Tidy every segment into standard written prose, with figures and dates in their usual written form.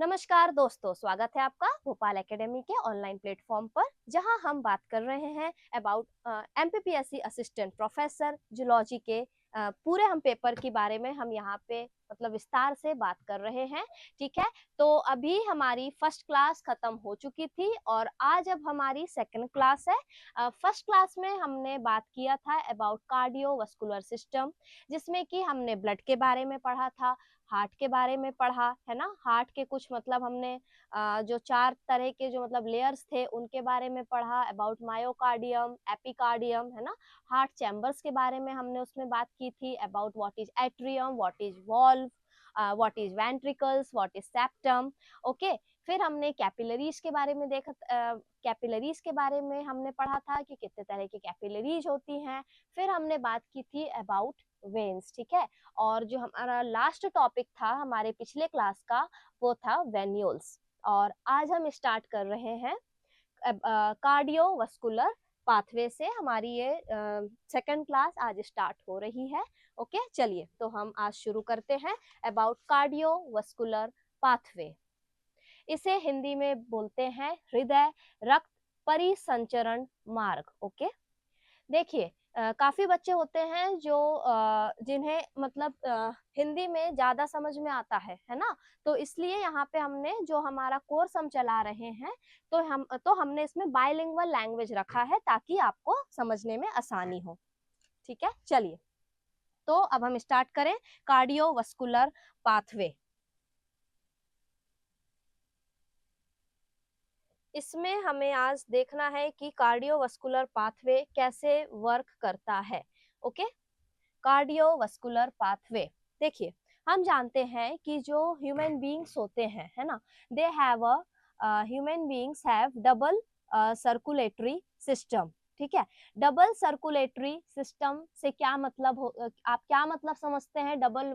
नमस्कार दोस्तों, स्वागत है आपका भोपाल एकेडमी के ऑनलाइन प्लेटफॉर्म पर, जहां हम बात कर रहे हैं about MPPSC assistant professor zoology के पूरे हम पेपर के बारे में हम यहाँ पे मतलब विस्तार से बात कर रहे हैं। ठीक है, तो अभी हमारी फर्स्ट क्लास खत्म हो चुकी थी और आज अब हमारी सेकंड क्लास है। फर्स्ट क्लास में हमने बात किया था अबाउट कार्डियोवास्कुलर सिस्टम, जिसमें कि हमने ब्लड के बारे में पढ़ा था, हार्ट के बारे में पढ़ा है ना। हार्ट के कुछ मतलब हमने जो 4 तरह के जो मतलब लेयर्स थे उनके बारे में पढ़ा, अबाउट मायोकार्डियम, एपिकार्डियम, है ना। हार्ट चैम्बर्स के बारे में हमने उसमें बात की थी, about what is atrium, what is valve, what is ventricles, what is septum. Okay, फिर हमने कैपिलरीज के बारे में देखा, कैपिलरीज के बारे में हमने पढ़ा था कि कितने तरह की कैपिलरीज होती हैं। फिर हमने बात की थी अबाउट वेन्स। ठीक है, और जो हमारा लास्ट टॉपिक था हमारे पिछले क्लास का वो था वेन्यूल्स। और आज हम स्टार्ट कर रहे हैं कार्डियोवास्कुलर पाथवे से। हमारी ये सेकंड क्लास आज स्टार्ट हो रही है। ओके, चलिए तो हम आज शुरू करते हैं अबाउट कार्डियोवास्कुलर पाथवे। इसे हिंदी में बोलते हैं हृदय रक्त परिसंचरण मार्ग। ओके, देखिए काफी बच्चे होते हैं जो जिन्हें मतलब हिंदी में ज्यादा समझ में आता है ना। तो इसलिए यहाँ पे हमने जो हमारा कोर्स हम चला रहे हैं तो हमने इसमें बायलिंगुअल लैंग्वेज रखा है ताकि आपको समझने में आसानी हो। ठीक है, चलिए तो अब हम स्टार्ट करें कार्डियोवास्कुलर पाथवे। इसमें हमें आज देखना है कि कार्डियोवास्कुलर पाथवे कैसे वर्क करता है। Okay, cardiovascular pathway. देखिए, हम जानते हैं कि जो ह्यूमन बीइंग्स होते हैं, है ना, they have human beings have double circulatory system. ठीक है, डबल सर्कुलेटरी सिस्टम से क्या मतलब आप क्या मतलब समझते हैं डबल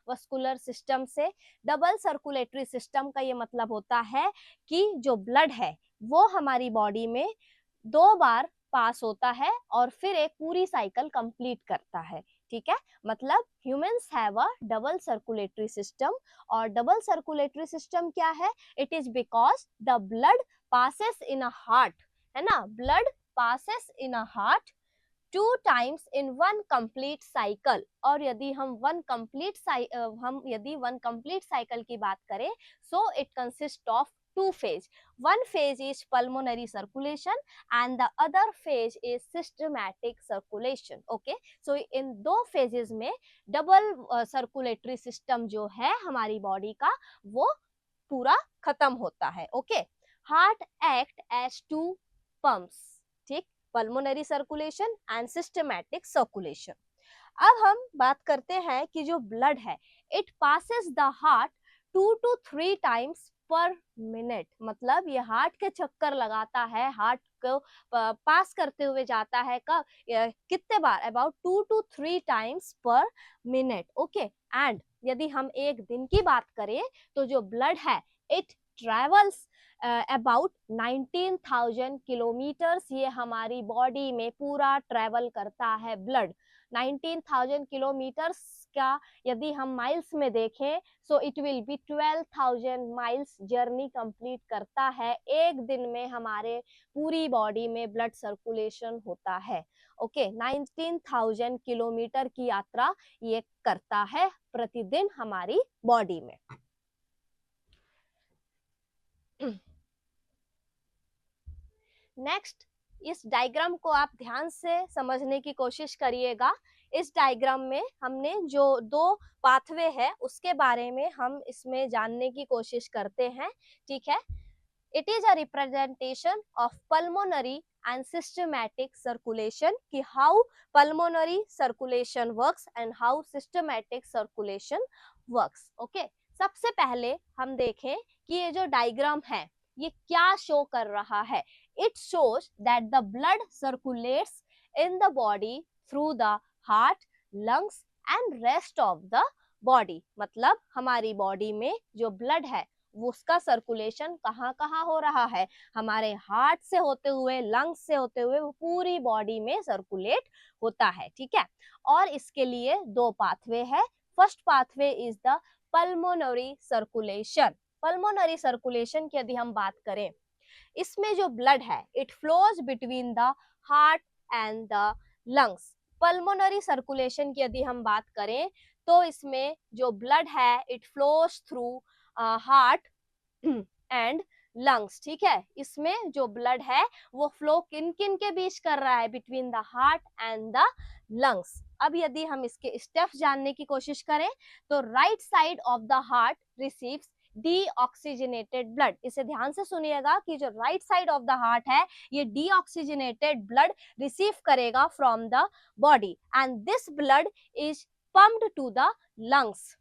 वस्कुलर सिस्टम से? डबल सर्कुलेटरी सिस्टम का ये मतलब होता है कि जो ब्लड है वो हमारी बॉडी में 2 बार पास होता है और फिर एक पूरी साइकिल कंप्लीट करता है। ठीक है, मतलब humans have a double circulatory system. और डबल सर्कुलेटरी सिस्टम क्या है? It is because the blood passes in a heart, है ना, blood passes in a heart 2 times in one complete cycle। और यदि हम वन कंप्लीट साइकिल की बात करें, so it consist of 2 phase। One phase is pulmonary circulation and the other phase is systematic circulation। Okay, so in 2 phases में double circulatory system जो है हमारी बॉडी का वो पूरा खत्म होता है। Okay, heart act as 2 pumps। ठीक, pulmonary circulation and systematic circulation. अब हम बात करते हैं कि जो ब्लड है it passes the heart 2 to 3 times पर मिनट। मतलब ये हार्ट के चक्कर लगाता है, हार्ट को पास करते हुए जाता है कब कितने बार? अबाउट 2 to 3 times पर मिनट। ओके, एंड यदि हम एक दिन की बात करें तो जो ब्लड है इट ट्रेवल्स अबाउट 19,000 किलोमीटर्स। ये हमारी बॉडी में पूरा ट्रेवल करता है ब्लड 19,000 किलोमीटर्स का। यदि हम माइल्स में देखें सो it will B 12,000 miles journey complete करता है एक दिन में। हमारे पूरी बॉडी में ब्लड सर्कुलेशन होता है। ओके, 19,000 किलोमीटर की यात्रा ये करता है प्रतिदिन हमारी बॉडी में। नेक्स्ट, इस डायग्राम को आप ध्यान से समझने की कोशिश करिएगा। इस डायग्राम में हमने जो 2 पाथवे है उसके बारे में हम इसमें जानने की कोशिश करते हैं। ठीक है, it is a representation of pulmonary and systematic circulation, कि how pulmonary circulation works and how systematic circulation works. Okay, सबसे पहले हम देखें कि ये जो डायग्राम है ये क्या शो कर रहा है। It shows that the blood circulates in the body through the heart, lungs and rest of the body। मतलब हमारी बॉडी में जो ब्लड है वो उसका सर्कुलेशन कहाँ कहाँ हो रहा है? हमारे हार्ट से होते हुए, लंग्स से होते हुए वो पूरी बॉडी में सर्कुलेट होता है। ठीक है, और इसके लिए 2 पाथवे है। First pathway is the pulmonary circulation. Pulmonary circulation की यदि हम बात करें, इसमें जो ब्लड है it flows between the heart and the lungs. Pulmonary circulation की यदि हम बात करें तो इसमें जो ब्लड है it flows through heart and lungs, ठीक है। इसमें जो ब्लड है वो फ्लो किन किन के बीच कर रहा है, between the heart and the lungs. अब यदि हम इसके स्टेप्स जानने की कोशिश करें तो right side of the heart receives deoxygenated blood. इसे ध्यान से सुनिएगा कि जो right side of the heart है ये डीऑक्सीजनेटेड ब्लड रिसीव करेगा from the body and this blood is pumped to the lungs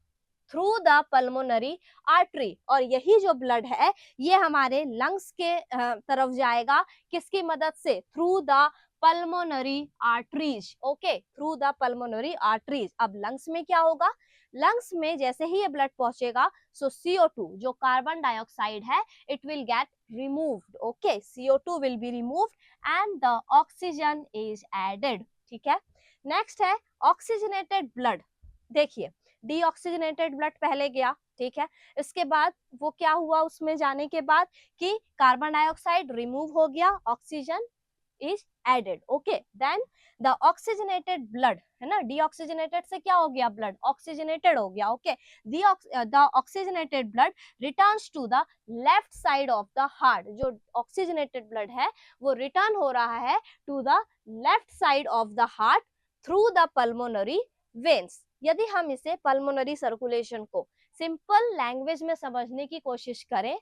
through the pulmonary artery. और यही जो ब्लड है ये हमारे लंग्स के तरफ जाएगा, किसकी मदद से, through the pulmonary arteries. Okay, through the pulmonary arteries. अब लंग्स में क्या होगा, लंग्स में जैसे ही ये ब्लड पहुंचेगा सो CO2 जो कार्बन डाइऑक्साइड है it will get removed. Okay, CO2 will be removed and the oxygen is added, ठीक है। नेक्स्ट है ऑक्सीजनेटेड ब्लड। देखिए डीऑक्सीजनेटेड ब्लड पहले गया, ठीक है, इसके बाद वो क्या हुआ, उसमें जाने के बाद कि कार्बन डाइऑक्साइड रिमूव हो गया, oxygen is added. Okay, then the oxygenated blood है ना, डीऑक्सीजनेटेड से क्या हो गया, ब्लड ऑक्सीजनेटेड हो गया। Okay, the oxygenated blood returns to the left side of the heart. जो ऑक्सीजनेटेड ब्लड है वो रिटर्न हो रहा है to the left side of the heart through the pulmonary veins. यदि हम इसे पल्मोनरी सर्कुलेशन को सिंपल लैंग्वेज में समझने की कोशिश करें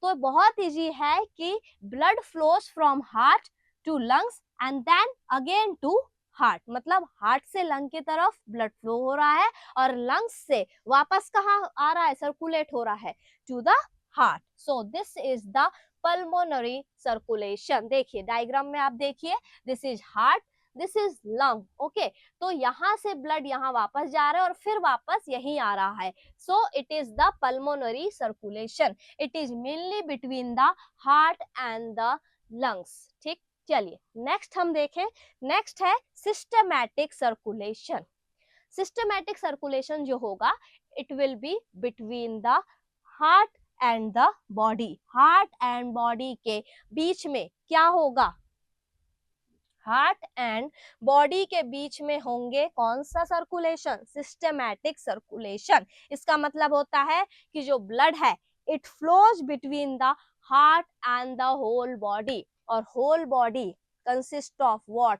तो बहुत इजी है कि blood flows from heart to lungs and then again to heart. मतलब हार्ट से लंग की तरफ ब्लड फ्लो हो रहा है और लंग्स से वापस कहाँ आ रहा है, सर्कुलेट हो रहा है to the heart. So this is the pulmonary circulation. देखिए डायग्राम में आप देखिए, this is heart, this is lung. Okay, तो यहाँ से ब्लड यहाँ वापस जा रहा है और फिर वापस यहीं आ रहा है। So it is the pulmonary circulation, it is mainly between the heart and the lungs. ठीक, चलिए नेक्स्ट हम देखें। नेक्स्ट है सिस्टमैटिक सर्कुलेशन। सिस्टमैटिक सर्कुलेशन जो होगा it will be between the heart and the body. Heart and body के बीच में क्या होगा, हार्ट एंड बॉडी के बीच में होंगे कौन सा सर्कुलेशन, सिस्टमैटिक सर्कुलेशन। इसका मतलब होता है कि जो ब्लड है it flows between the heart and the whole body. और whole body consist of what,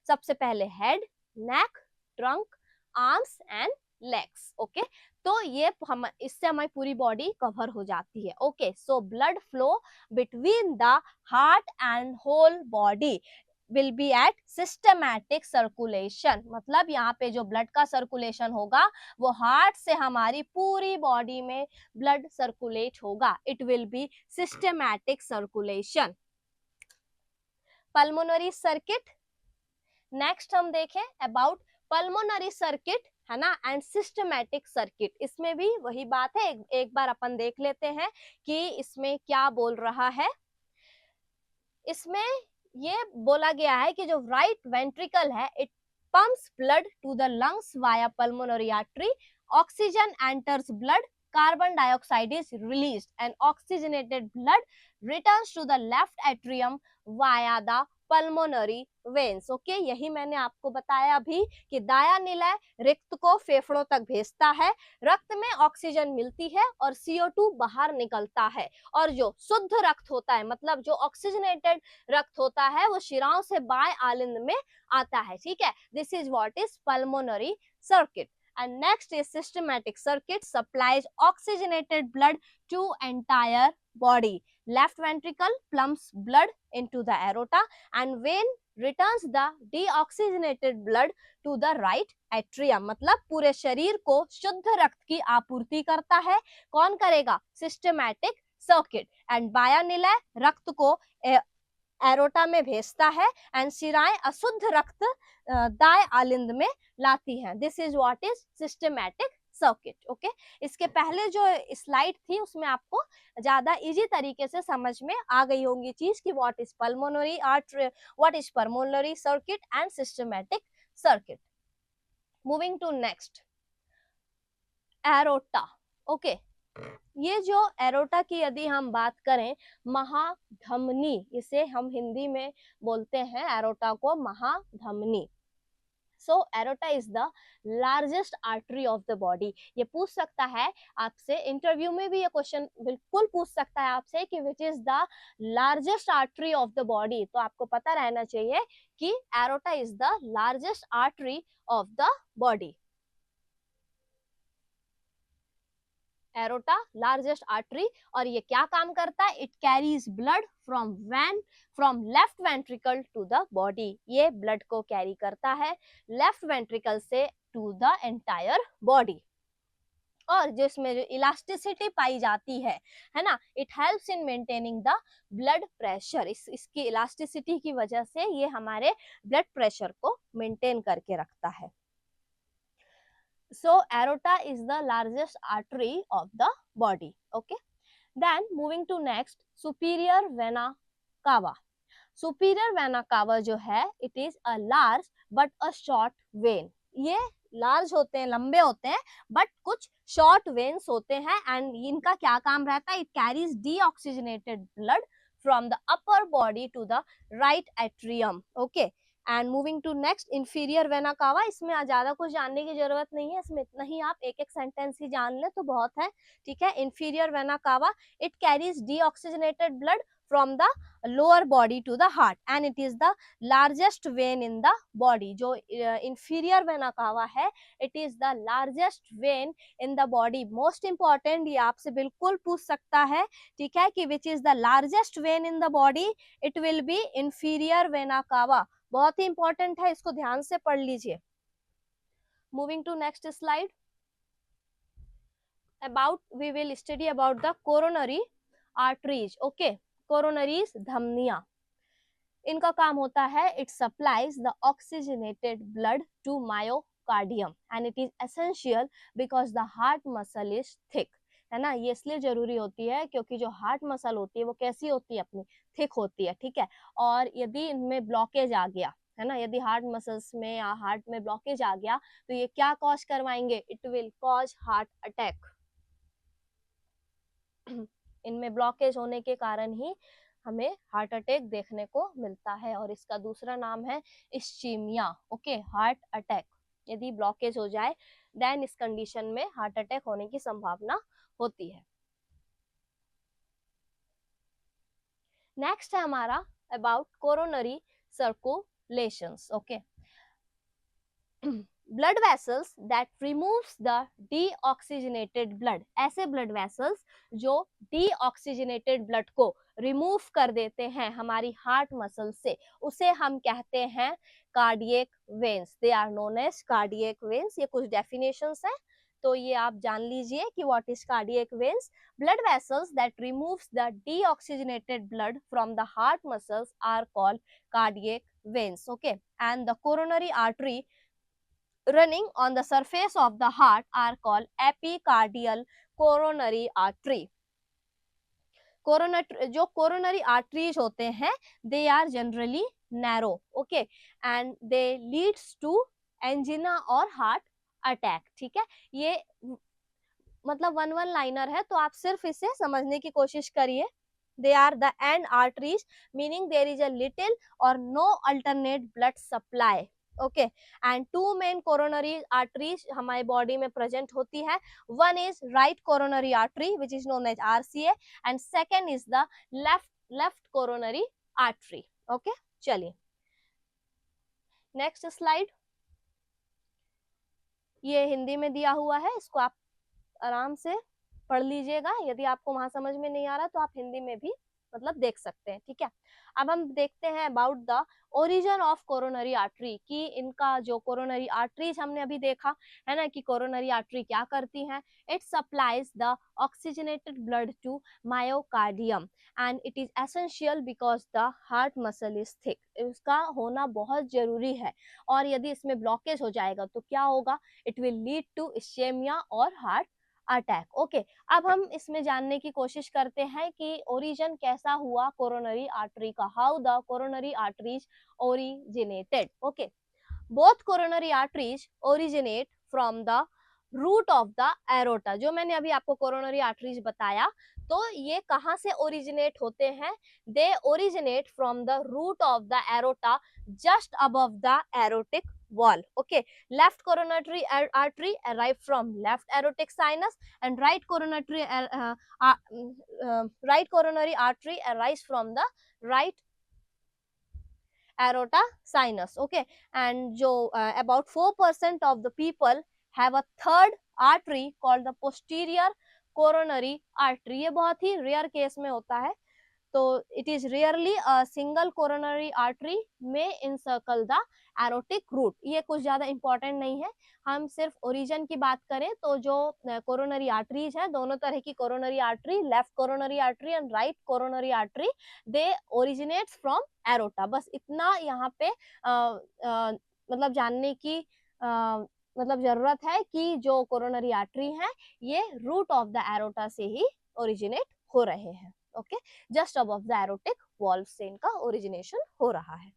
सबसे पहले head, neck, trunk, arms and legs. Okay, तो ये हम इससे हमारी पूरी बॉडी कवर हो जाती है। Okay, so blood flow between the heart and whole body will be at systematic circulation। मतलब यहाँ पे जो ब्लड का सर्कुलेशन होगा वो हार्ट से हमारी पूरी बॉडी में ब्लड सर्कुलेट होगा। It will B systematic circulation. Pulmonary circuit, next हम देखें अबाउट पल्मोनरी सर्किट है ना एंड सिस्टमैटिक सर्किट। इसमें भी वही बात है, एक बार अपन देख लेते हैं कि इसमें क्या बोल रहा है। इसमें ये बोला गया है कि जो राइट वेंट्रिकल है it pumps blood to the lungs via pulmonary artery, oxygen enters blood, carbon dioxide is released and oxygenated blood returns to the left atrium via the pulmonary veins। Okay, यही मैंने आपको बताया अभी कि दाया निलय रक्त को फेफड़ों तक भेजता है, रक्त में ऑक्सीजन मिलती है और CO2 बाहर निकलता है। और जो शुद्ध रक्त होता है, मतलब जो ऑक्सीजनेटेड रक्त होता है, वो शिराओं से बाएं आलिंद में आता है। ठीक है, this is what is pulmonary circuit. And next is systematic circuit supplies oxygenated blood to entire body. Left ventricle pumps blood into the aorta and vein returns the deoxygenated blood to the right atrium। मतलब पूरे शरीर को शुद्ध रक्त की आपूर्ति करता है। कौन करेगा, सिस्टमैटिक सर्किट। एंड बाया निलय रक्त को एरोटा में भेजता है एंड शिराएं अशुद्ध रक्त दाएं आलिंद में लाती हैं। This is what is systematic circuit. Okay, इसके पहले जो स्लाइड थी उसमें आपको ज्यादा इजी तरीके से समझ में आ गई होंगी चीज कि what is pulmonary artery, what is pulmonary circuit and systematic circuit. Moving to next, aorta. Okay, ये जो एरोटा की यदि हम बात करें, महाधमनी, इसे हम हिंदी में बोलते हैं एरोटा को महाधमनी। So aorta is the largest artery of the body. ये पूछ सकता है आपसे, इंटरव्यू में भी ये क्वेश्चन बिल्कुल पूछ सकता है आपसे कि which is the largest artery of the body. तो आपको पता रहना चाहिए कि aorta is the largest artery of the body. Aorta largest artery, और ये क्या काम करता है? It carries blood from left ventricle to the body. ये ब्लड को कैरी करता है लेफ्ट वेंट्रिकल से टू द एंटायर बॉडी। और जिसमें जो इलास्टिसिटी पाई जाती है ना, it helps in maintaining the blood pressure. इसकी इलास्टिसिटी की वजह से ये हमारे ब्लड प्रेशर को मेंटेन करके रखता है। So aorta is the largest artery of the body. Okay. Then moving to next, superior vena cava. Superior vena cava जो है, it is a large but a short vein. ये large होते हैं, लंबे होते हैं, बट कुछ शॉर्ट वेन्स होते हैं। एंड इनका क्या काम रहता है? It carries deoxygenated blood from the upper body to the right atrium. Okay, and moving to next, inferior vena cava. इसमें ज्यादा कुछ जानने की जरूरत नहीं है, इसमें इतना ही आप एक एक सेंटेंस ही जान ले तो बहुत है, ठीक है। इंफीरियर वेना कावा, it carries deoxygenated blood from the lower body to the heart and it is the largest vein in the body. जो inferior vena cava है, it is the largest vein in the body. Most important, ये आपसे बिल्कुल पूछ सकता है, ठीक है, कि which is the largest vein in the body, it will be inferior vena cava. बहुत ही इंपॉर्टेंट है, इसको ध्यान से पढ़ लीजिए। Moving to next slide, about we will study about the coronary arteries. Okay, coronaries धमनियां, इनका काम होता है, it supplies the oxygenated blood to myocardium and it is essential because the heart muscle is thick, है ना। ये इसलिए जरूरी होती है क्योंकि जो हार्ट मसल होती है वो कैसी होती है? अपनी थिक होती है, ठीक है। और यदि इनमें ब्लॉकेज आ गया, है ना, यदि हार्ट मसल्स में या हार्ट में ब्लॉकेज आ गया तो ये क्या कॉज करवाएंगे? It will cause heart attack. इनमें ब्लॉकेज होने के कारण ही हमें हार्ट अटैक देखने को मिलता है, और इसका दूसरा नाम है इस्चीमिया। Okay, heart attack. यदि ब्लॉकेज हो जाए देन इस कंडीशन में हार्ट अटैक होने की संभावना होती है। नेक्स्ट है हमारा about coronary circulations. Okay, blood vessels that removes the deoxygenated blood. ऐसे ब्लड वेसल्स जो डीऑक्सीजनेटेड ब्लड को रिमूव कर देते हैं हमारी हार्ट मसल से, उसे हम कहते हैं cardiac veins. They are known as cardiac veins. ये कुछ डेफिनेशंस हैं, तो ये आप जान लीजिए कि what is cardiac veins. Blood vessels that removes the deoxygenated blood from the heart muscles are called cardiac veins. Okay, and the coronary artery running on the surface of the heart are called epicardial coronary artery. जो coronary arteries होते हैं, they are generally narrow, okay, and they leads to angina और heart attack, ठीक है। ये मतलब one liner है, तो आप सिर्फ इसे समझने की कोशिश करिए। They are the end arteries, meaning there is a little or no alternate blood supply. Okay, and two main coronary arteries हमारे बॉडी में प्रेजेंट होती है। One is right coronary artery which is known as RCA, and second is the left coronary artery. Okay, चलिए next slide. ये हिंदी में दिया हुआ है, इसको आप आराम से पढ़ लीजिएगा। यदि आपको वहां समझ में नहीं आ रहा तो आप हिंदी में भी मतलब देख सकते हैं, ठीक है। अब हम देखते हैं about the origin of coronary artery, कि इनका जो कोरोनरी आर्टरीज हमने अभी देखा है ना, कि कोरोनरी आर्टरी क्या करती हैं। It supplies the oxygenated blood to myocardium and it is essential because the heart muscle is thick. इसका होना बहुत जरूरी है, और यदि इसमें ब्लॉकेज हो जाएगा तो क्या होगा? It will lead to ischemia और हार्ट अटैक। ओके, अब हम इसमें जानने की कोशिश करते हैं कि ओरिजिन कैसा हुआ कोरोनरी आर्टरी का, how the coronary arteries originated. Okay, both coronary arteries originate from the root of the aorta. जो मैंने अभी आपको कोरोनरी आर्टरीज बताया, तो ये कहाँ से ओरिजिनेट होते हैं? They originate from the root of the aorta just above the aortic wall. Okay, left coronary artery arrive from left aortic sinus, and right coronary artery arise from the right aorta sinus. Okay, and jo about 4% of the people have a third artery called the posterior coronary artery. ये बहुत ही rare case में होता है, तो it is rarely a single coronary artery में encircle the erotic root. ये कुछ ज्यादा इंपॉर्टेंट नहीं है, हम सिर्फ ओरिजिन की बात करें तो जो कोरोनरी आर्टरीज है, दोनों तरह की coronary artery, left coronary artery and right coronary artery, they originates from aorta. बस इतना यहाँ पे मतलब जानने की मतलब जरूरत है कि जो कोरोनरी आर्टरी है ये रूट ऑफ द एरोटा से ही ओरिजिनेट हो रहे हैं। Okay, just above the aortic valve से इनका ओरिजिनेशन हो रहा है।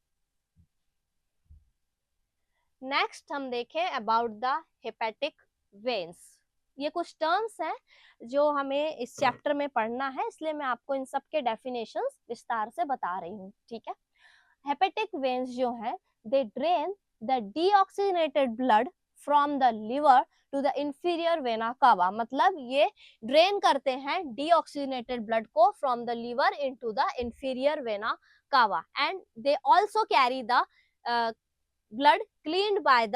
नेक्स्ट हम देखें अबाउट द हेपेटिक वेन्स। ये कुछ टर्म्स हैं जो हमें इस चैप्टर में पढ़ना है, इसलिए मैं आपको इन सब के डेफिनेशंस विस्तार से बता रही हूँ। ठीक है, हेपेटिक वेन्स जो है they drain the deoxygenated blood from the liver to the inferior vena cava. मतलब ये ड्रेन करते हैं डीऑक्सीजनेटेड ब्लड को from the liver into the inferior vena cava, and they also carry the blood cleaned by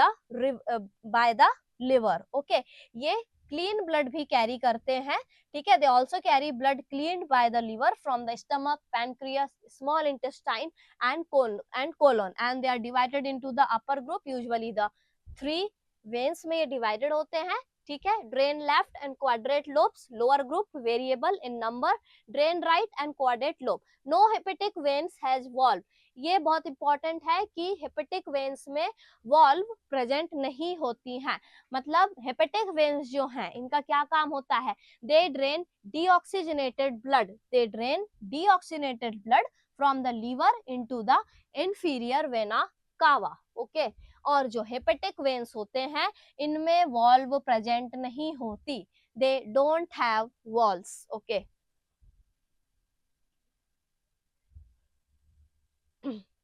the liver. Okay, ये clean blood भी carry करते हैं। ठीक है, they also carry blood cleaned by the liver from the stomach, pancreas, small intestine and colon, and they are divided into the upper group, usually the 3 veins में ये divided होते हैं। ठीक है, drain left and quadrate lobes, lower group variable in number, drain right and quadrate lobe. No hepatic veins has valve. ये बहुत important है कि हेपेटिक वेन्स में वॉल्व प्रेजेंट नहीं होती हैं। मतलब हेपेटिक वेन्स जो हैं इनका क्या काम होता है? They drain deoxygenated blood, they drain deoxygenated blood from the liver into the inferior vena cava. Okay, और जो हेपेटिक वेन्स होते हैं इनमें वॉल्व प्रेजेंट नहीं होती, they don't have valves. Okay,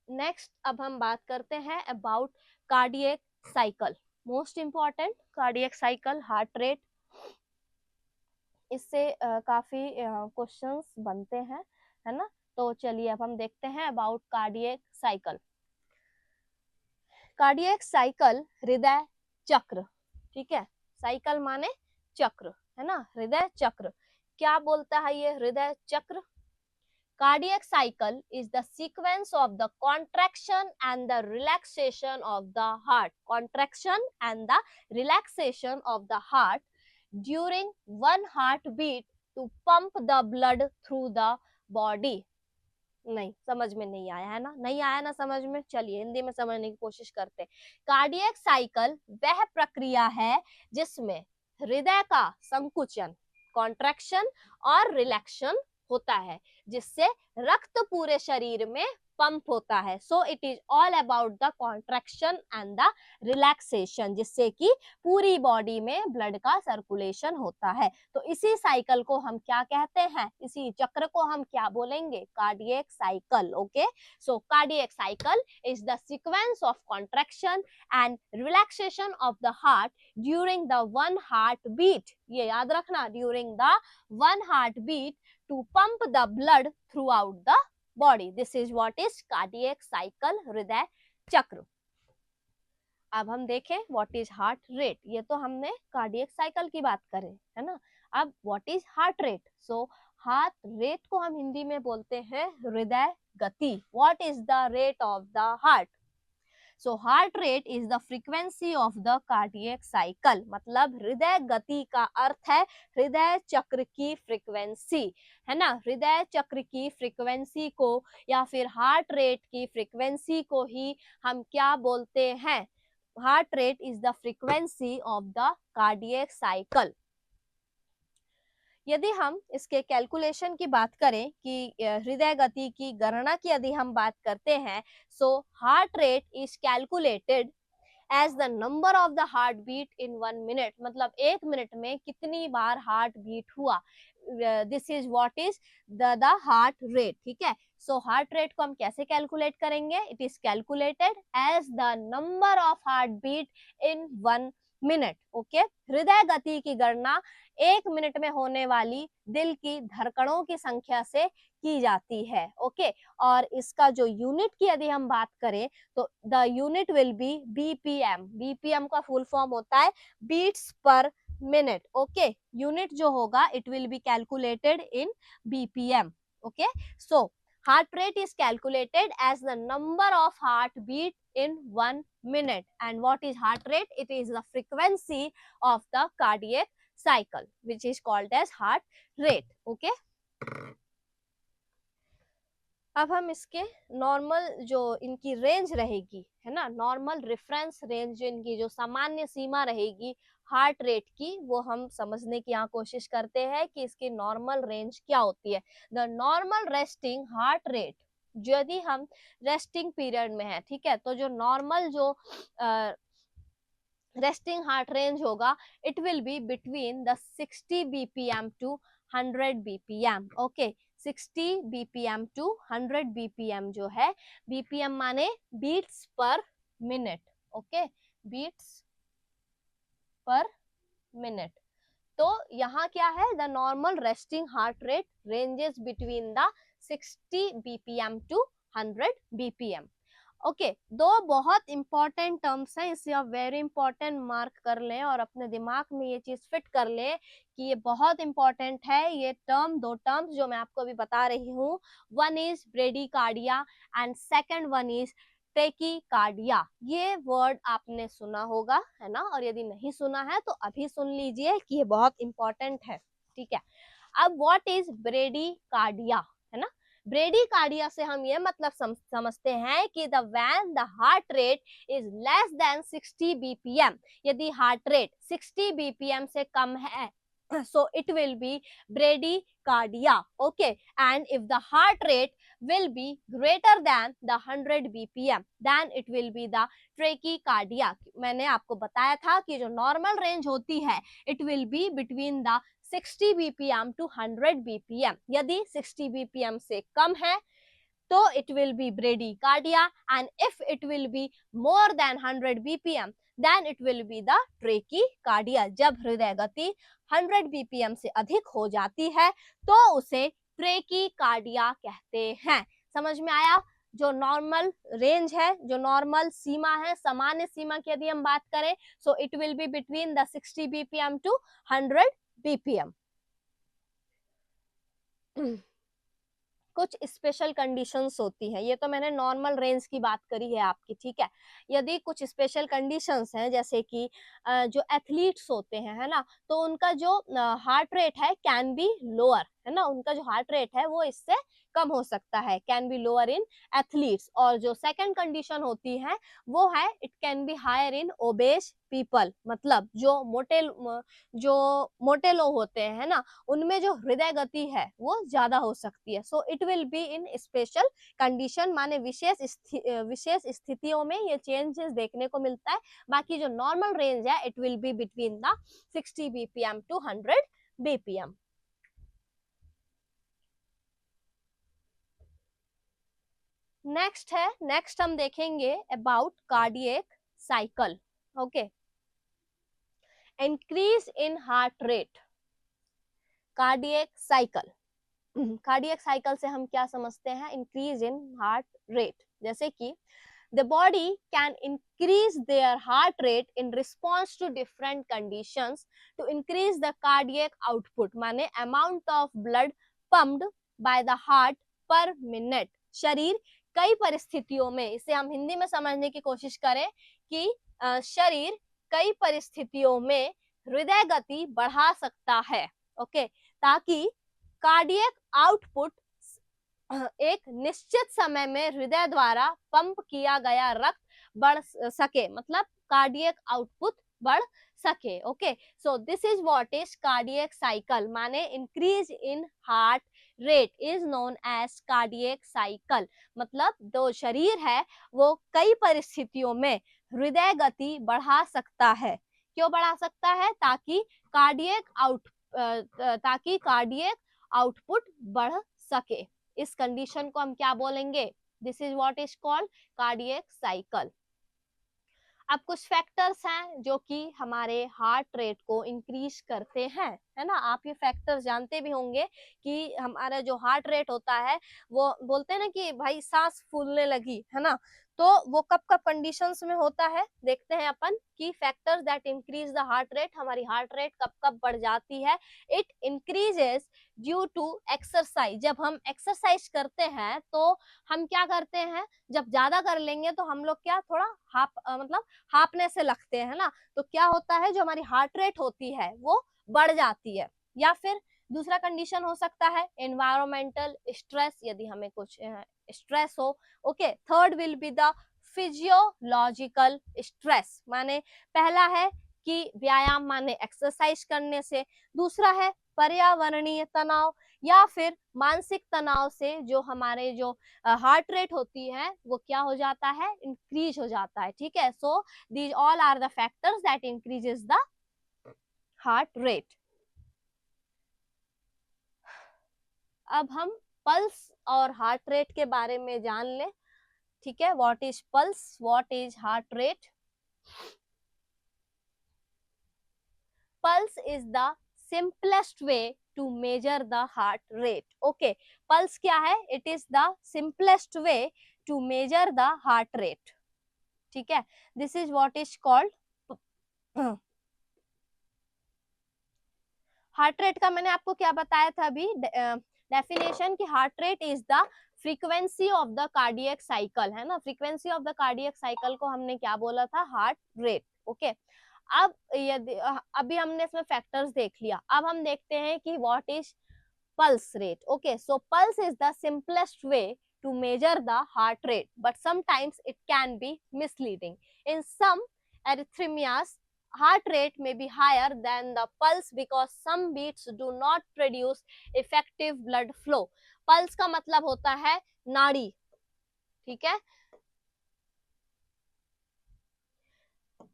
next अब हम बात करते हैं about cardiac cycle. Most important cardiac cycle, heart rate, इससे काफी क्वेश्चंस बनते हैं, है ना। तो चलिए अब हम देखते हैं about cardiac cycle. Cardiac cycle हृदय चक्र। ठीक है, साइकिल माने चक्र, है ना, हृदय चक्र। क्या बोलता है ये हृदय चक्र? Cardiac cycle is the sequence of the contraction and the relaxation of the heart. Contraction and the relaxation of the heart during one heartbeat to pump the blood through the body. नहीं, समझ में नहीं आया है ना? नहीं आया ना समझ में? चलिए हिंदी में समझने की कोशिश करते हैं। कार्डियक साइकिल वह प्रक्रिया है जिसमें हृदय का संकुचन, कॉन्ट्रैक्शन और रिलैक्शन होता है, जिससे रक्त पूरे शरीर में पंप होता है। So it is all about the contraction and the relaxation, जिससे कि पूरी बॉडी में ब्लड का सर्कुलेशन होता है। तो इसी साइकिल को हम क्या कहते हैं? इसी चक्र को हम क्या बोलेंगे? Cardiac cycle. Okay, so cardiac cycle is the sequence of contraction and relaxation of the heart during the one heart beat. ये याद रखना, during the one heart beat to pump the blood throughout the body. This is what is cardiac cycle, हृदय चक्र। अब हम देखें what is heart rate। ये तो हमने कार्डियक साइकिल की बात करें, है ना। अब what is heart rate? So heart rate को हम हिंदी में बोलते हैं हृदय गति। What is the rate of the heart? So heart rate is the frequency of the cardiac cycle। मतलब हृदय गति का अर्थ है हृदय चक्र की फ्रीक्वेंसी, है ना। हृदय चक्र की फ्रीक्वेंसी को या फिर हार्ट रेट की फ्रीक्वेंसी को ही हम क्या बोलते हैं? Heart rate is the frequency of the cardiac cycle. यदि हम इसके कैलकुलेशन की बात करें कि हृदय गति की गणना की यदि हम बात करते हैं, so heart rate is calculated as the number of the heart beat in 1 minute, मतलब 1 मिनट में कितनी बार हार्ट बीट हुआ, this is what is the heart rate, ठीक है। सो हार्ट रेट को हम कैसे कैलकुलेट करेंगे, it is calculated as the number of heart beat in 1 minute, okay. हृदय गति की गणना 1 मिनट में होने वाली दिल की धड़कनों की संख्या से की जाती है, ओके। और इसका जो यूनिट की यदि हम बात करें तो the unit will be BPM, BPM का फुल फॉर्म होता है beats per minute, okay. Unit जो होगा it will be calculated in BPM, okay. So heart rate is calculated as the number of heartbeat in 1 minute. And what is heart rate? It is the frequency of the cardiac cycle, which is called as heart rate, okay. अब हम इसके normal जो इनकी range रहेगी है ना, normal reference range जो इनकी जो सामान्य सीमा रहेगी हार्ट रेट की, वो हम समझने की यहाँ कोशिश करते हैं कि इसकी नॉर्मल रेंज क्या होती है। The normal resting heart rate, यदि हम रेस्टिंग पीरियड में है, ठीक है, तो जो नॉर्मल जो रेस्टिंग हार्ट रेंज होगा it will be between the 60 BPM to 100 BPM, okay. 60 BPM to 100 BPM जो है, बीपीएम माने beats per minute, okay, beats per minute. तो यहाँ क्या है, the normal resting heart rate ranges between the 60 BPM to 100 BPM, okay. दो बहुत important terms हैं, इसे आप वेरी इंपॉर्टेंट मार्क कर लें और अपने दिमाग में ये चीज फिट कर लें कि ये बहुत इंपॉर्टेंट है। ये टर्म, दो टर्म्स जो मैं आपको अभी बता रही हूँ, one is bradycardia and second one is tachycardia. ये वर्ड आपने सुना होगा है ना, और यदि नहीं सुना है तो अभी सुन लीजिए कि ये बहुत इंपॉर्टेंट है, ठीक है। अब व्हाट इज ब्रेडिकार्डिया, है ना, ब्रेडिकार्डिया से हम ये मतलब समझते हैं कि the when the heart rate is less than 60 BPM, यदि हार्ट रेट 60 बीपीएम से कम है so it will be bradycardia, okay. And if the heart rate will be greater than the 100 bpm then it will be the trachycardia। मैंने आपको बताया था कि जो normal range होती है it will be between the 60 bpm to 100 bpm, यदि 60 bpm से कम है तो it will be bradycardia, and if it will be more than 100 bpm then it will be the trachycardia। जब हृदय गति 100 bpm से अधिक हो जाती है तो उसे ट्रेकीकार्डिया कहते हैं। समझ में आया? जो नॉर्मल रेंज है, जो नॉर्मल सीमा है, सामान्य सीमा की यदि हम बात करें, so it will be between the 60 bpm to 100 bpm। कुछ स्पेशल कंडीशंस होती हैं, ये तो मैंने नॉर्मल रेंज की बात करी है आपकी, ठीक है। यदि कुछ स्पेशल कंडीशंस हैं जैसे कि जो एथलीट्स होते हैं है ना, तो उनका जो हार्ट रेट है कैन बी लोअर, है ना, उनका जो हार्ट रेट है वो इससे कम हो सकता है, can be lower in athletes. और जो सेकंड कंडीशन होती है वो है it can be higher in obese people, मतलब जो मोटे लोग होते हैं ना, उनमें जो हृदय गति है वो ज्यादा हो सकती है। सो it will be in special condition, माने विशेष स्थितियों में ये चेंजेस देखने को मिलता है। बाकी जो नॉर्मल रेंज है it will be between the 60 BPM to 100 BPM. Next हम देखेंगे about cardiac cycle, okay. Increase in heart rate, cardiac cycle. Cardiac cycle से हम क्या समझते हैं? इंक्रीज इन हार्ट रेट, जैसे कि the body can increase their heart rate in response to different conditions to increase the cardiac output, माने amount of blood pumped by the heart per minute। शरीर कई परिस्थितियों में, इसे हम हिंदी में समझने की कोशिश करें कि शरीर कई परिस्थितियों में हृदय गति बढ़ा सकता है, ओके, ताकि कार्डियक आउटपुट एक निश्चित समय में हृदय द्वारा पंप किया गया रक्त बढ़ सके, मतलब कार्डियक आउटपुट बढ़ सके, okay. So this is what is cardiac cycle, माने increase in heart rate is known as cardiac cycle. मतलब जो शरीर है वो कई परिस्थितियों में हृदय गति बढ़ा सकता है। क्यों बढ़ा सकता है? ताकि कार्डियक आउटपुट बढ़ सके। इस कंडीशन को हम क्या बोलेंगे? This is what is called cardiac cycle. अब कुछ फैक्टर्स हैं जो कि हमारे हार्ट रेट को इंक्रीज करते हैं, है ना। आप ये फैक्टर्स जानते भी होंगे कि हमारा जो हार्ट रेट होता है वो बोलते हैं ना कि भाई सांस फूलने लगी, है ना। तो वो कब कब कंडीशंस में होता है, देखते हैं अपन कि factors that increase the heart rate, हमारी हार्ट रेट कब कब बढ़ जाती है। It increases due to exercise. जब हम एक्सरसाइज करते हैं तो हम क्या करते हैं, जब ज्यादा कर लेंगे तो हम लोग क्या थोड़ा मतलब हांफने से लगते हैं ना। तो क्या होता है, जो हमारी हार्ट रेट होती है वो बढ़ जाती है। या फिर दूसरा कंडीशन हो सकता है एनवायरमेंटल स्ट्रेस, यदि हमें कुछ स्ट्रेस हो। Okay, third will be the physiological stress, माने पहला है कि व्यायाम माने एक्सरसाइज करने से, दूसरा है पर्यावरणीय तनाव या फिर मानसिक तनाव से जो हमारे जो हार्ट रेट होती है वो क्या हो जाता है, इंक्रीज हो जाता है। ठीक है, सो these all are the factors that increases the heart rate. अब हम पल्स और हार्ट रेट के बारे में जान ले। ठीक है, what is pulse, what is heart rate. Pulse is the simplest way to measure the heart rate. Okay, pulse क्या है? It is the simplest way to measure the heart rate. ठीक है, this is what is called heart rate का। मैंने आपको क्या बताया था अभी डेफिनेशन कि heart rate is the frequency of the cardiac cycle, है ना। Frequency of the cardiac cycle को हमने क्या बोला था, हार्ट रेट। ओके, अब यदि अभी हमने इसमें फैक्टर्स देख लिया, अब हम देखते हैं कि what is pulse rate. Okay, so pulse is the simplest way to measure the heart rate, but sometimes it can be misleading. In some arrhythmias, heart rate may be higher than the pulse because some beats do not produce effective blood flow. Pulse का मतलब होता है नाड़ी, ठीक है।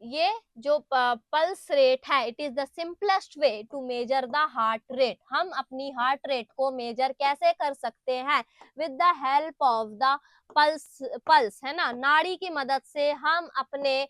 ये जो pulse rate है, it is the simplest way to measure the heart rate. हम अपनी हार्ट रेट को मेजर कैसे कर सकते हैं? With the help of the pulse है ना, नाड़ी की मदद से हम अपने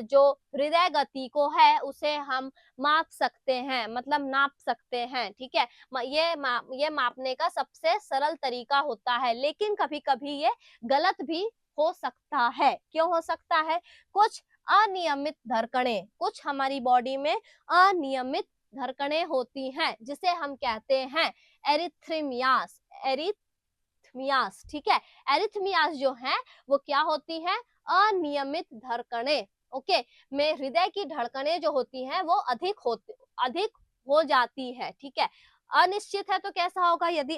जो हृदय गति को है उसे हम माप सकते हैं, मतलब नाप सकते हैं। ठीक है, ये मापने का सबसे सरल तरीका होता है, लेकिन कभी कभी ये गलत भी हो सकता है। क्यों हो सकता है? कुछ अनियमित धड़कनें, कुछ हमारी बॉडी में अनियमित धड़कनें होती हैं जिसे हम कहते हैं एरिथ्मियास। एरिथमियास, ठीक है, एरिथमियास जो है वो क्या होती हैं, अनियमित धड़कनें। ओके, में हृदय की धड़कनें जो होती हैं वो अधिक हो जाती है। ठीक है, अनिश्चित है तो कैसा होगा, यदि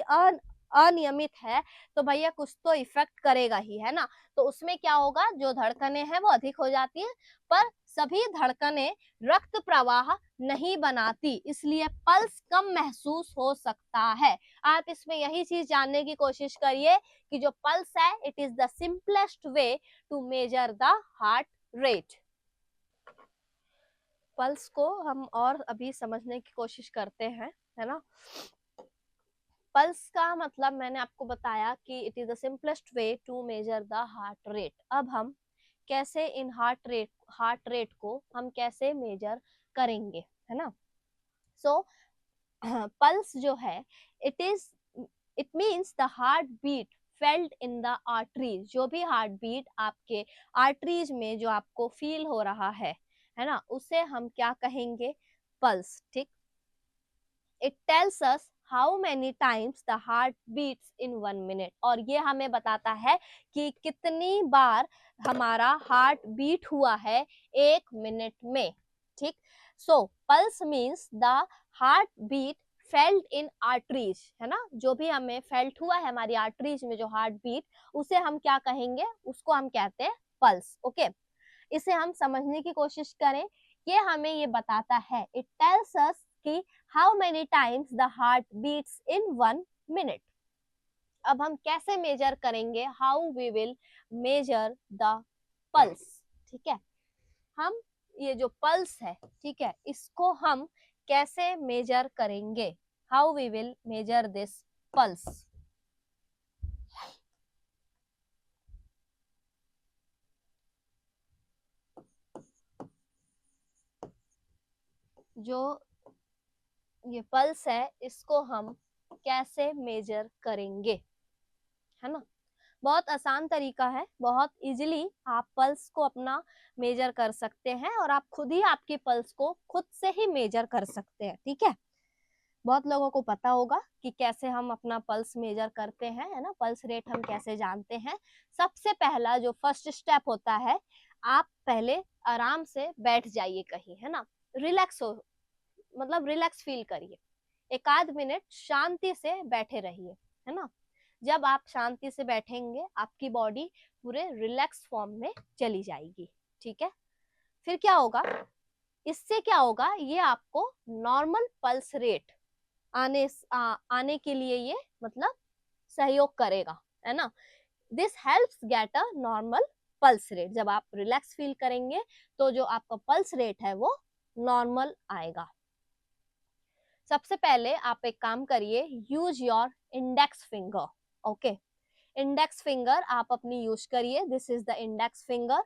अनियमित है तो भैया कुछ तो इफेक्ट करेगा ही, है ना। तो उसमें क्या होगा, जो धड़कनें हैं वो अधिक हो जाती है, पर सभी धड़कनें रक्त प्रवाह नहीं बनाती, इसलिए पल्स कम महसूस हो सकता है। आप इसमें यही चीज जानने की कोशिश करिए कि जो पल्स है, it is the simplest way to measure the heart rate. Pulse को हम और अभी समझने की कोशिश करते हैं, है ना। पल्स का मतलब मैंने आपको बताया कि it is the simplest way to measure the heart rate. अब हम कैसे इन हार्ट रेट को हम कैसे मेजर करेंगे, है ना। सो पल्स जो है, it means the heart beat felt in the arteries. जो भी हार्ट बीट आपके आर्टरीज में जो आपको फील हो रहा है ना, उसे हम क्या कहेंगे, पल्स। ठीक, it tells us how many times the heart beats in 1 minute, और ये हमें बताता है कि कितनी बार हमारा हार्ट बीट हुआ है 1 मिनट में। ठीक, so pulse means the heart beat felt in arteries, है ना। जो भी हमें फेल्ट हुआ है हमारी आर्टरीज में जो हार्ट बीट, उसे हम क्या कहेंगे, उसको हम कहते हैं पल्स। ओके, इसे हम समझने की कोशिश करें। ये हमें ये बताता है, इट टेल्स अस कि how many times the heart beats in 1 minute. अब हम कैसे मेजर करेंगे, how we will measure the pulse. ठीक है, हम ये जो पल्स है, ठीक है, इसको हम कैसे मेजर करेंगे, how we will measure this pulse. जो ये पल्स है इसको हम कैसे मेजर करेंगे, है ना। बहुत आसान तरीका है, बहुत इजीली आप पल्स को अपना मेजर कर सकते हैं और आप खुद ही आपकी पल्स को खुद से ही मेजर कर सकते हैं, ठीक है। बहुत लोगों को पता होगा कि कैसे हम अपना पल्स मेजर करते हैं, है ना, पल्स रेट हम कैसे जानते हैं। सबसे पहला जो फर्स्ट स्टेप होता है, आप पहले आराम से बैठ जाइए कहीं, है ना, रिलैक्स हो, मतलब रिलैक्स फील करिए, एक आध मिनट शांति से बैठे रहिए, है ना। जब आप शांति से बैठेंगे आपकी बॉडी पूरे रिलैक्स फॉर्म में चली जाएगी, ठीक है। फिर क्या होगा, इससे क्या होगा, ये आपको नॉर्मल पल्स रेट आने के लिए ये मतलब सहयोग करेगा, है ना। This helps get a normal pulse rate. जब आप रिलैक्स फील करेंगे तो जो आपका पल्स रेट है वो नॉर्मल आएगा। सबसे पहले आप एक काम करिए, use your index finger, okay. Index finger आप अपनी यूज करिए, this is the index finger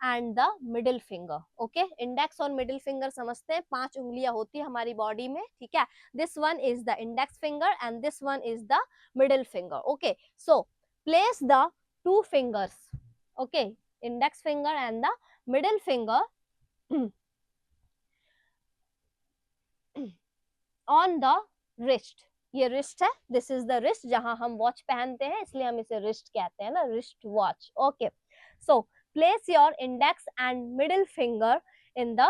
and the middle finger, okay. Index और मिडिल फिंगर समझते हैं, 5 उंगलियां होती है हमारी बॉडी में, ठीक है। This one is the index finger and this one is the middle finger, okay. So place the 2 fingers, okay, index finger and the middle finger on the wrist। ये रिस्ट है, दिस इज द रिस्ट, जहां हम watch पहनते हैं इसलिए हम इसे wrist कहते हैं ना, wrist watch, okay. So place your index and middle finger in the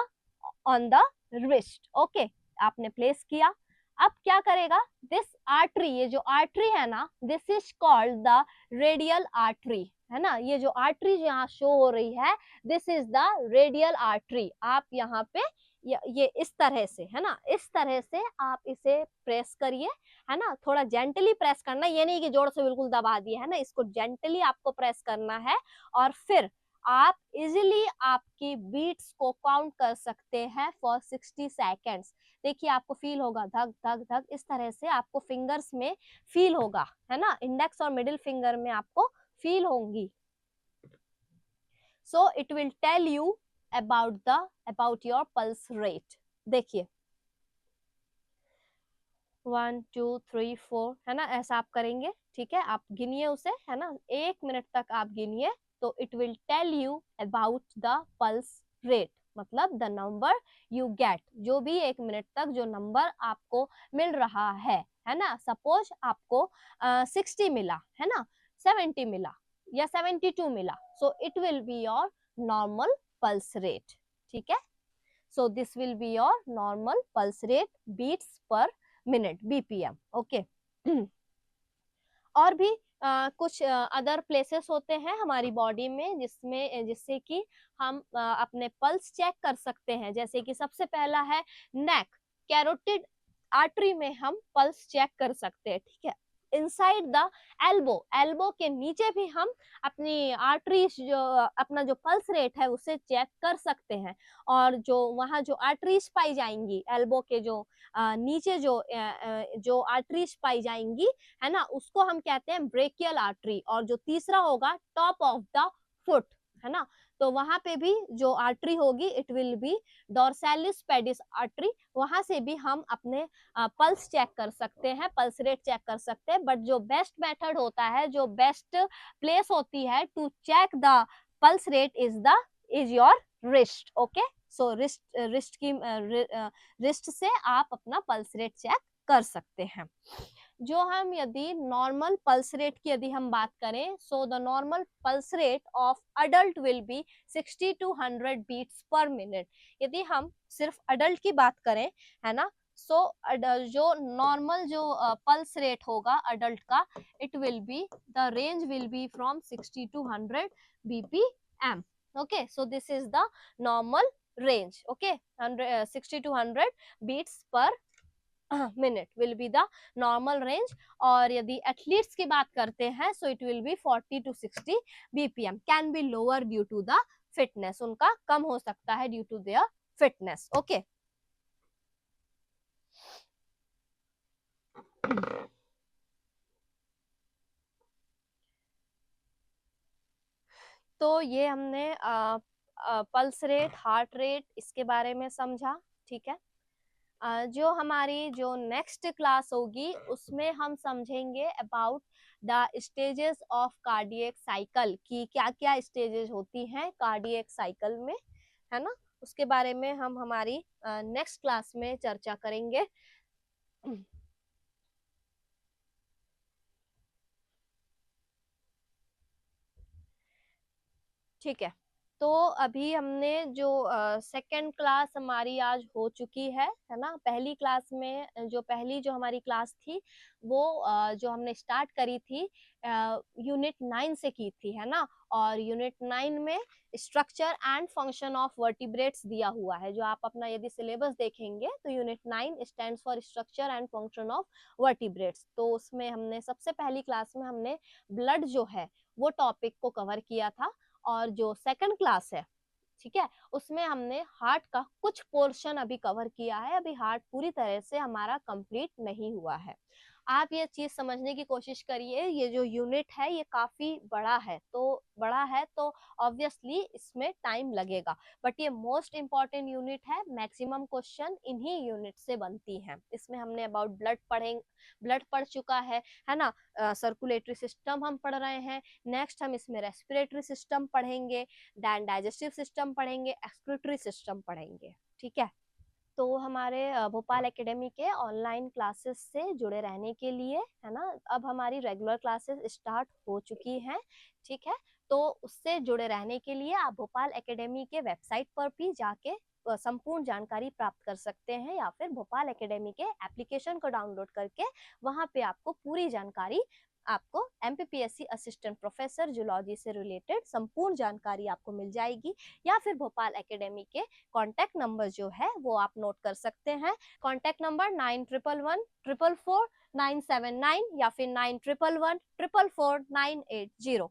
on the wrist, okay. आपने प्लेस किया, अब क्या करेगा, दिस आर्टरी, ये जो आर्टरी है ना, this is called the radial artery, है ना। ये जो आर्टरी यहाँ शो हो रही है, this is the radial artery. आप यहाँ पे ये इस तरह से, है ना, इस तरह से आप इसे प्रेस करिए, है ना। थोड़ा जेंटली प्रेस करना, ये नहीं कि जोर से बिल्कुल दबा दिए, है ना, इसको जेंटली आपको प्रेस करना है। और फिर आप इजिली आपकी बीट्स को काउंट कर सकते हैं फॉर 60 सेकेंड्स। देखिए आपको फील होगा धक धक धक, इस तरह से आपको फिंगर्स में फील होगा, है ना, इंडेक्स और मिडिल फिंगर में आपको फील होंगी। So it will tell you about your pulse rate। देखिए 1 2 3 4, है ना, ऐसा आप करेंगे, ठीक है। आप गिनिए उसे, है ना, 1 मिनट तक आप गिनिए, तो it will tell you about the pulse rate, मतलब द नंबर यू गेट, जो भी 1 मिनट तक जो नंबर आपको मिल रहा है ना। सपोज आपको 60 मिला, है ना, 70 मिला या 72 मिला, so it will be your normal pulse rate, ठीक है। So this will be your normal pulse rate, beats per minute, BPM, okay. और भी कुछ अदर प्लेसेस होते हैं हमारी बॉडी में जिससे कि हम अपने पल्स चेक कर सकते हैं। जैसे कि सबसे पहला है नेक, कैरोटिड आर्टरी में हम पल्स चेक कर सकते हैं, ठीक है। इनसाइड द एल्बो, एल्बो के नीचे भी हम अपनी आर्टरीज, जो अपना जो पल्स रेट है उसे चेक कर सकते हैं। और जो वहाँ जो आर्टरीज पाई जाएंगी, एल्बो के जो नीचे जो आर्टरीज पाई जाएंगी, है ना, उसको हम कहते हैं ब्रेकियल आर्टरी। और जो तीसरा होगा टॉप ऑफ द फुट, है ना, तो वहां पे भी जो आर्टरी होगी it will be dorsalis pedis artery, वहां से भी हम अपने पल्स चेक कर सकते हैं, पल्स रेट चेक कर सकते हैं। बट जो बेस्ट मेथड होता है, जो बेस्ट प्लेस होती है to check the pulse rate is your wrist, okay. So wrist से आप अपना पल्स रेट चेक कर सकते हैं। जो हम यदि नॉर्मल पल्स रेट की यदि हम बात करें, so the normal pulse rate of adult will be 60 to 100 beats per minute. यदि हम सिर्फ अडल्ट की बात करें, है ना, सो जो नॉर्मल जो पल्स रेट होगा अडल्ट का, it will be the range will be from 60 to 100 BPM, okay। so this is the normal range, okay, 60 to 100 beats per minute will be the normal range. और यदि athletes की बात करते हैं, so it will be 40 to 60 BPM, can be lower due to the fitness, उनका कम हो सकता है due to their fitness. Okay, तो ये हमने पल्स रेट, हार्ट रेट, इसके बारे में समझा। ठीक है, जो हमारी जो नेक्स्ट क्लास होगी उसमें हम समझेंगे about the stages of cardiac cycle, कि क्या क्या स्टेजेस होती हैं कार्डियक साइकिल में, है ना। उसके बारे में हम हमारी नेक्स्ट क्लास में चर्चा करेंगे। ठीक है, तो अभी हमने जो सेकंड क्लास हमारी आज हो चुकी है ना। पहली क्लास में जो हमारी क्लास थी वो जो हमने स्टार्ट करी थी यूनिट 9 से की थी, है ना। और यूनिट 9 में structure and function of vertebrates दिया हुआ है। जो आप अपना यदि सिलेबस देखेंगे तो unit 9 stands for structure and function of vertebrates. तो उसमें हमने सबसे पहली क्लास में हमने ब्लड जो है वो टॉपिक को कवर किया था। और जो सेकंड क्लास है, ठीक है, उसमें हमने हार्ट का कुछ पोर्शन अभी कवर किया है। अभी हार्ट पूरी तरह से हमारा कंप्लीट नहीं हुआ है। आप ये चीज समझने की कोशिश करिए, ये जो यूनिट है ये काफी बड़ा है तो ऑब्वियसली इसमें टाइम लगेगा, बट ये मोस्ट इंपॉर्टेंट यूनिट है। मैक्सिमम क्वेश्चन इन्हीं यूनिट से बनती हैं। इसमें हमने अबाउट ब्लड पढ़ चुका है ना। सर्कुलेटरी सिस्टम हम पढ़ रहे हैं। नेक्स्ट हम इसमें रेस्पिरेटरी सिस्टम पढ़ेंगे, देन डाइजेस्टिव सिस्टम पढ़ेंगे, एक्सक्रीटरी सिस्टम पढ़ेंगे। ठीक है, तो हमारे भोपाल एकेडमी के ऑनलाइन क्लासेस से जुड़े रहने के लिए, है ना, अब हमारी रेगुलर क्लासेस स्टार्ट हो चुकी हैं। ठीक है, तो उससे जुड़े रहने के लिए आप भोपाल एकेडमी के वेबसाइट पर भी जाके संपूर्ण जानकारी प्राप्त कर सकते हैं, या फिर भोपाल एकेडमी के एप्लीकेशन को डाउनलोड करके वहां पे आपको पूरी जानकारी, आपको MPPSC असिस्टेंट प्रोफेसर जूलॉजी से रिलेटेड संपूर्ण जानकारी आपको मिल जाएगी। या फिर भोपाल एकेडमी के कॉन्टैक्ट नंबर जो है वो आप नोट कर सकते हैं। कॉन्टैक्ट नंबर 9111444979 या फिर 9111444980।